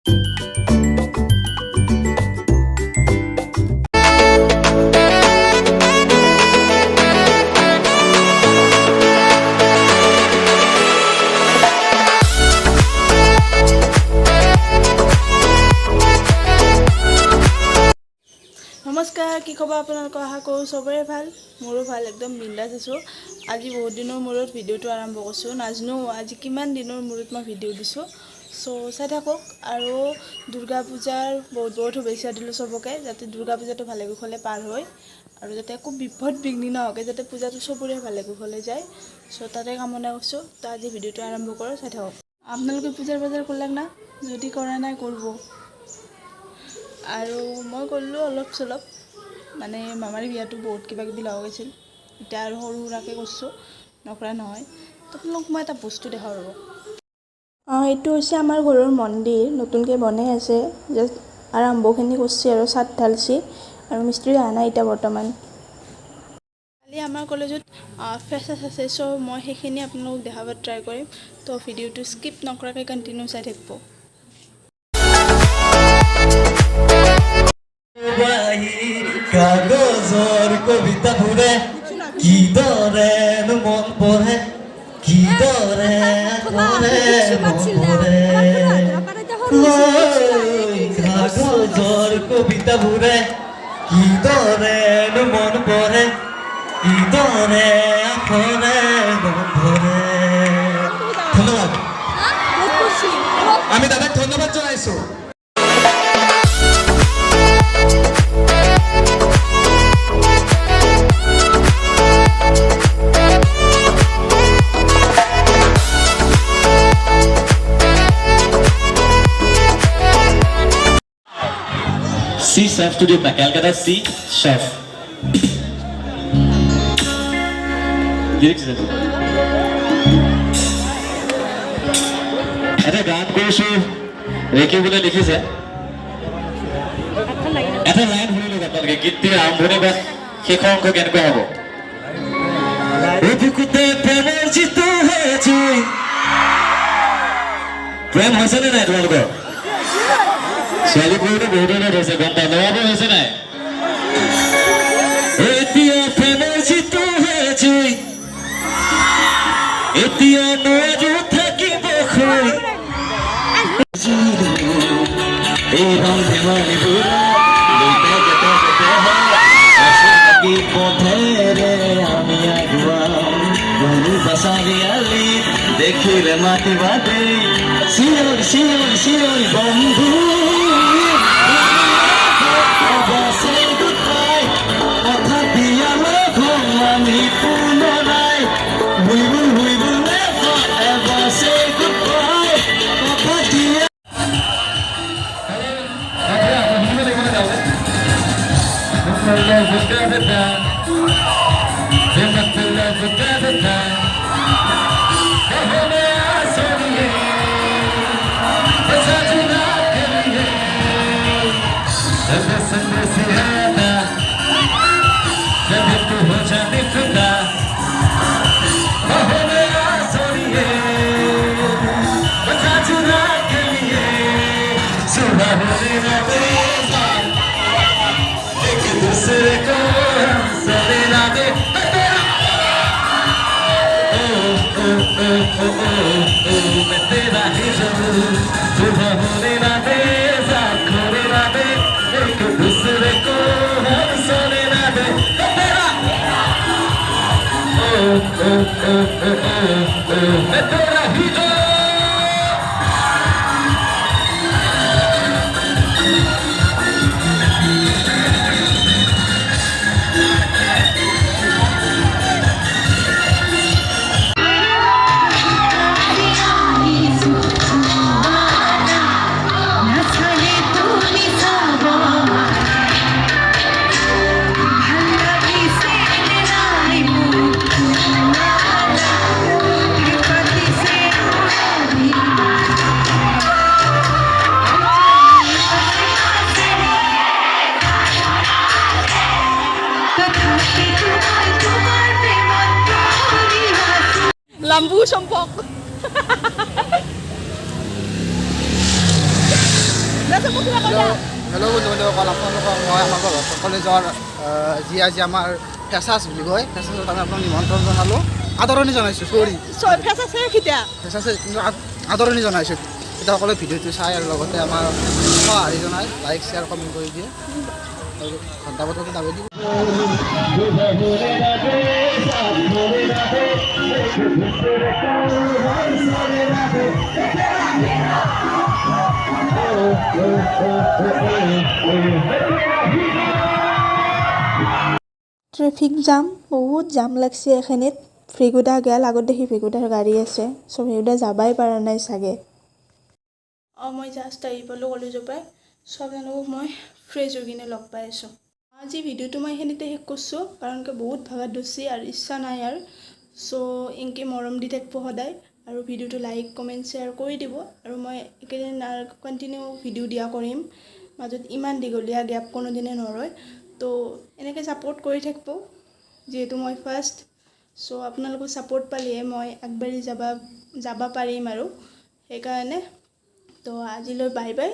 नमस्कार कि खबर आपलोक आशा करूँ सबरे भल मोरो भल एकदम बिंदास आसो। आज बहुत दिन मूर्त भिडिओ आरम्भ कर नाजनो आज किमान दिन मूर्त मैं भिडिओ दिसो सो चाई थको और दुर्गा पूजार बहुत बहुत शुभेच्छा दिलो सबके जाते दुर्गा पूजा तो भाले कुशले पार हो और जाते एक विपद विघ्नि नहके जाते पूजा तो सबरे भाले कुशले जाए सो ताते कामना करছো। तो आज भिडिओ आरम्भ करो चाई थको। आपनालोके पूजार बाजार करलाक ना यदि करा नाई करब और मैं करलो अलप चलप माने मामार बियातो बहुत किबा किबि लगा गई इतना और सरू सुराके करছো नकरा নহয়। तो आपलोक मैं एटा बस्तु देखाओ रब एटू होइसे आमार घৰৰ मन्दिर नतुनके बनाई आछे जस्ट आरम्भखिनि करछि और छात ढालछि और मिस्त्री अहा नाइ इटा बर्तमान। काली आमार कलेजत फ्रेशार्स आछे सो मैं हेखिनि आपनालोक देखाब ट्राई करिम। तो भिडिओটো स्किप नकराके कन्टिन्यू चाइ थाकिब। कागजर कविता भरे की दरे मन पड़े की दरे मन पड़े कागजर कविता भरे की दरे मन पड़े की दरे मन पड़े। धन्यवाद आमी दादाक धन्यवाद जानाइছো। C chef today by Calcutta C chef. Lyrics is এটা গান কৰিছো ৰেকি বলে লিখিছে এটা লাইন শুনিলো আপোনালোকে গীতটিৰ আৰম্ভণি বা শেষ অংশ কেনেকুৱা হ'ব। বুকুতে প্ৰেমৰ জিতু হৈছে প্ৰেম হৈছে নে নাই তোমালোকৰ ছোৱালী বহুতো বহুত ধৰণৰ হৈছে গম পাই ল'ৰাটো হৈছে নাই এতিয়া প্ৰেমৰ জিতু হৈছে এতিয়া নোৱাৰো থাকিব খুই এই ৰং ধেমালিবোৰ লুইতে কি পথেৰে আমি আগুৱাম গৰু বাচাৰি আলি দেখিলে মাতিবা দেই চিঞৰি চিঞৰি চিঞৰি বন্ধু Lambu Sompok হেল্ল' বন্ধুসকল, আপোনালোকক মই আমাৰ ঘৰত কলেজৰ যি আজি আমাৰ ফেচাছ বুলি কয়, ফেচাছত আমি আপোনাক নিমন্ত্ৰণ জনালোঁ, আদৰণি জনাইছোঁ। ফেচাছে কিন্তু আদৰণি জনাইছোঁ। এতিয়া সকলোৱে ভিডিঅ'টো চাই আৰু লগতে আমাৰ সঁহাৰি জনাই লাইক শ্বেয়াৰ কমেণ্ট কৰি দিয়ে আৰু ঘণ্টা বতৰটো দাবি দিব। ট্ৰেফিক জাম, বহুত জাম লাগছে এখিনিত। ফ্ৰিগুদা গেল, আগত দেখি ফ্ৰিগুদাৰ গাড়ী আছে, চ' ফ্ৰিগুদা যাবাই পৰা নাই চাগে। মই জাষ্ট আহি পালোঁ কলেজৰ পৰাই। চব তেওঁলোকক মই ফ্ৰেছ হৈ কিনে লগ পাই আছোঁ। আজি ভিডিঅ'টো মই এইখিনিতে শেষ কৰিছোঁ, কাৰণ বহুত ভাগত ধৰিছে আৰু ইচ্ছা নাই আৰু। চ' এনেকৈ মৰম দি থাকিব সদায় আৰু ভিডিঅ'টো লাইক কমেণ্ট শ্বেয়াৰ কৰি দিব। আৰু মই এইকেইদিন কণ্টিনিউ ভিডিঅ' দিয়া কৰিম, মাজত ইমান দীঘলীয়া গেপ কোনোদিনে নৰয়। তো এনেকৈ ছাপোৰ্ট কৰি থাকিব, যিহেতু মই ফাৰ্ষ্ট। চ' আপোনালোকৰ ছাপোৰ্ট পালেহে মই আগবাঢ়ি যাব পাৰিম আৰু সেইকাৰণে। তো আজিলৈ বাই বাই।